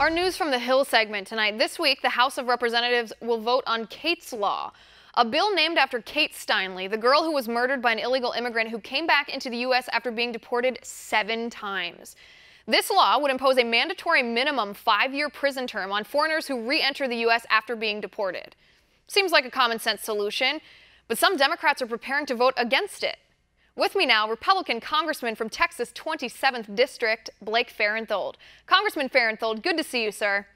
Our News from the Hill segment tonight. This week, the House of Representatives will vote on Kate's Law, a bill named after Kate Steinle, the girl who was murdered by an illegal immigrant who came back into the U.S. after being deported 7 times. This law would impose a mandatory minimum 5-year prison term on foreigners who re-enter the U.S. after being deported. Seems like a common sense solution, but some Democrats are preparing to vote against it. With me now, Republican Congressman from Texas' 27th District, Blake Farenthold. Congressman Farenthold, good to see you, sir.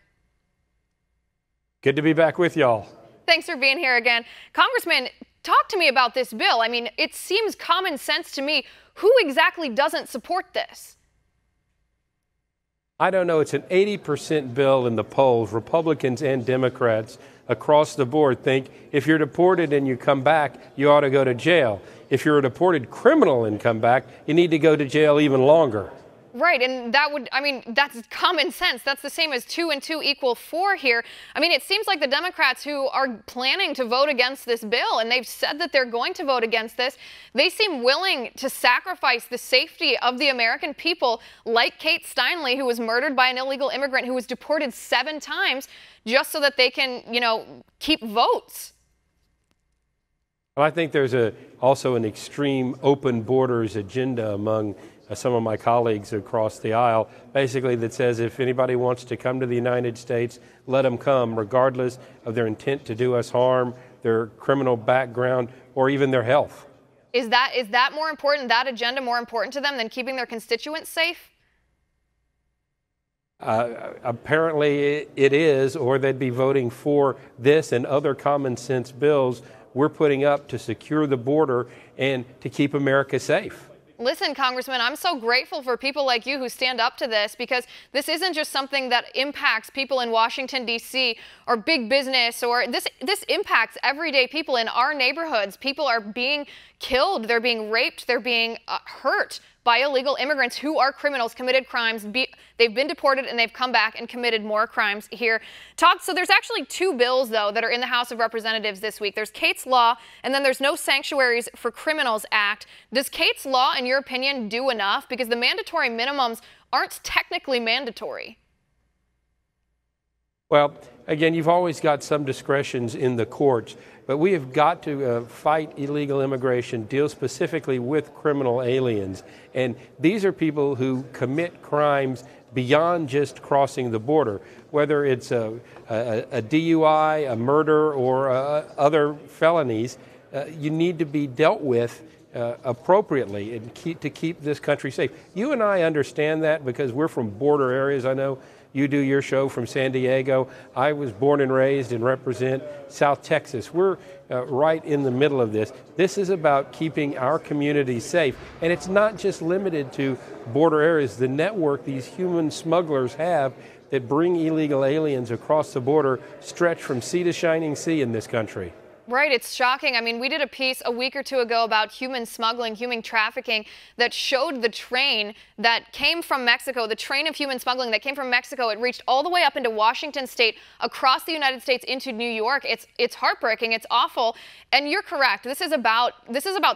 Good to be back with y'all. Thanks for being here again. Congressman, talk to me about this bill. I mean, it seems common sense to me. Who exactly doesn't support this? I don't know. It's an 80% bill in the polls. Republicans and Democrats across the board think if you're deported and you come back, you ought to go to jail. If you're a deported criminal and come back, you need to go to jail even longer. Right, and that would, that's common sense. That's the same as 2 and 2 equal 4 here. I mean, it seems like the Democrats who are planning to vote against this bill, and they've said that they're going to vote against this, they seem willing to sacrifice the safety of the American people, like Kate Steinle, who was murdered by an illegal immigrant who was deported 7 times, just so that they can, keep votes. Well, I think there's also an extreme open borders agenda among some of my colleagues across the aisle, basically that says if anybody wants to come to the United States, let them come, regardless of their intent to do us harm, their criminal background, or even their health. Is that more important, that agenda more important to them than keeping their constituents safe? Apparently it is, or they'd be voting for this and other common sense bills we're putting up to secure the border and to keep America safe. Listen, Congressman, I'm so grateful for people like you who stand up to this, because this isn't just something that impacts people in Washington, D.C. or big business, or this impacts everyday people in our neighborhoods. People are being killed, they're being raped, they're being hurt by illegal immigrants who are criminals, committed crimes. They've been deported and they've come back and committed more crimes here. So there's actually 2 bills, though, that are in the House of Representatives this week. There's Kate's Law, and then there's No Sanctuaries for Criminals Act. Does Kate's Law, in your opinion, do enough? Because the mandatory minimums aren't technically mandatory. Well, again, you've always got some discretions in the courts, but we have got to fight illegal immigration, deal specifically with criminal aliens. And these are people who commit crimes beyond just crossing the border, whether it's a DUI, a murder, or other felonies. You need to be dealt with appropriately and to keep this country safe. You and I understand that because we're from border areas. I know you do your show from San Diego. I was born and raised and represent South Texas. We're right in the middle of this. This is about keeping our communities safe. And it's not just limited to border areas. The network these human smugglers have that bring illegal aliens across the border stretch from sea to shining sea in this country. Right, it's shocking. I mean, we did a piece a week or 2 ago about human smuggling, human trafficking, that showed the train that came from Mexico, the train of human smuggling that came from Mexico. It reached all the way up into Washington state, across the United States into New York. It's heartbreaking. It's awful. And you're correct. This is about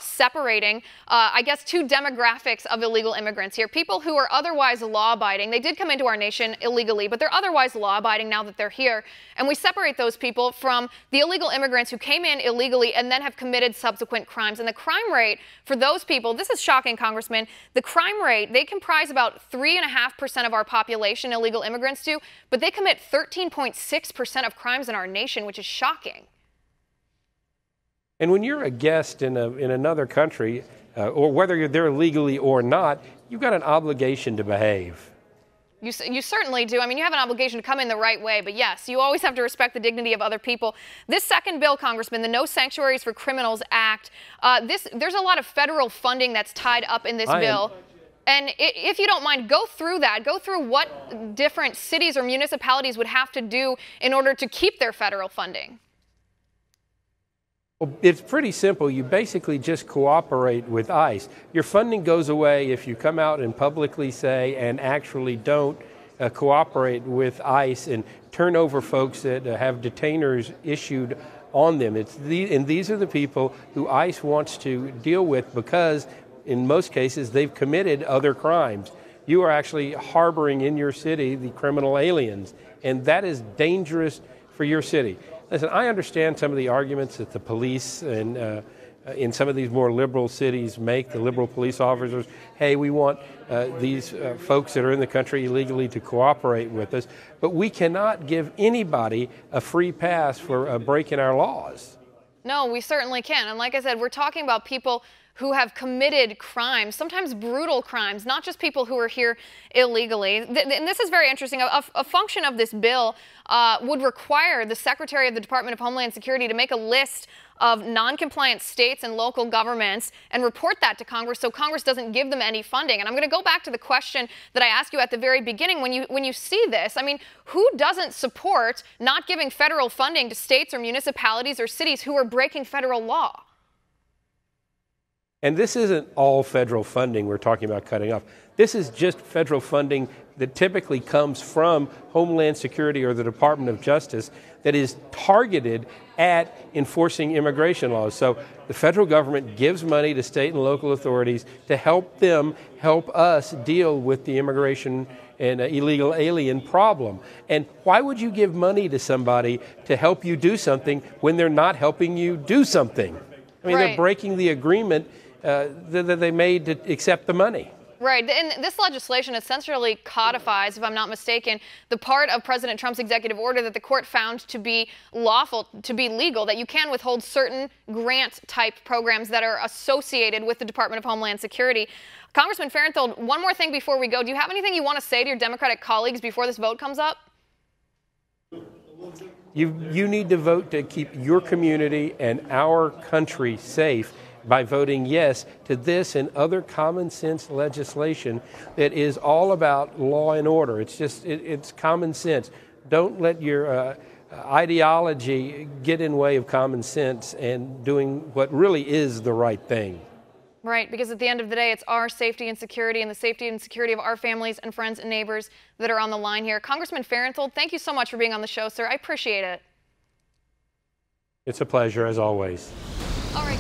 separating, I guess, 2 demographics of illegal immigrants here. People who are otherwise law-abiding. They did come into our nation illegally, but they're otherwise law-abiding now that they're here. And we separate those people from the illegal immigrants who came in illegally and then have committed subsequent crimes. And the crime rate for those people, this is shocking, Congressman, the crime rate, they comprise about 3.5% of our population, illegal immigrants do, but they commit 13.6% of crimes in our nation, which is shocking. And when you're a guest in another country, or whether you're there legally or not, you've got an obligation to behave. You certainly do. I mean, you have an obligation to come in the right way, but yes, you always have to respect the dignity of other people. This second bill, Congressman, the No Sanctuaries for Criminals Act, there's a lot of federal funding that's tied up in this bill. And if you don't mind, go through that. Go through what different cities or municipalities would have to do in order to keep their federal funding. Well, it's pretty simple. You basically just cooperate with ICE. Your funding goes away if you come out and publicly say and actually don't cooperate with ICE and turn over folks that have detainers issued on them. And these are the people who ICE wants to deal with because in most cases they've committed other crimes. you are actually harboring in your city the criminal aliens, and that is dangerous for your city. Listen, I understand some of the arguments that the police and in some of these more liberal cities make, the liberal police officers, hey, we want these folks that are in the country illegally to cooperate with us, but we cannot give anybody a free pass for breaking our laws. No, we certainly can. And like I said, we're talking about people who have committed crimes, sometimes brutal crimes, not just people who are here illegally. And this is very interesting. A function of this bill would require the Secretary of the Department of Homeland Security to make a list of non-compliant states and local governments and report that to Congress so Congress doesn't give them any funding. And I'm going to go back to the question that I asked you at the very beginning. When you see this, I mean, who doesn't support not giving federal funding to states or municipalities or cities who are breaking federal law? And this isn't all federal funding we're talking about cutting off. This is just federal funding that typically comes from Homeland Security or the Department of Justice that is targeted at enforcing immigration laws. So the federal government gives money to state and local authorities to help us deal with the immigration and illegal alien problem. And why would you give money to somebody to help you do something when they're not helping you do something? I mean, They're breaking the agreement that they made to accept the money. Right. And this legislation essentially codifies, if I'm not mistaken, the part of President Trump's executive order that the court found to be lawful, to be legal, that you can withhold certain grant-type programs that are associated with the Department of Homeland Security. Congressman Farenthold, one more thing before we go. Do you have anything you want to say to your Democratic colleagues before this vote comes up? You need to vote to keep your community and our country safe by voting yes to this and other common sense legislation that is all about law and order. It's common sense. Don't let your ideology get in the way of common sense and doing what really is the right thing. Right, because at the end of the day, it's our safety and security and the safety and security of our families and friends and neighbors that are on the line here. Congressman Farenthold, thank you so much for being on the show, sir. I appreciate it. It's a pleasure, as always. All right.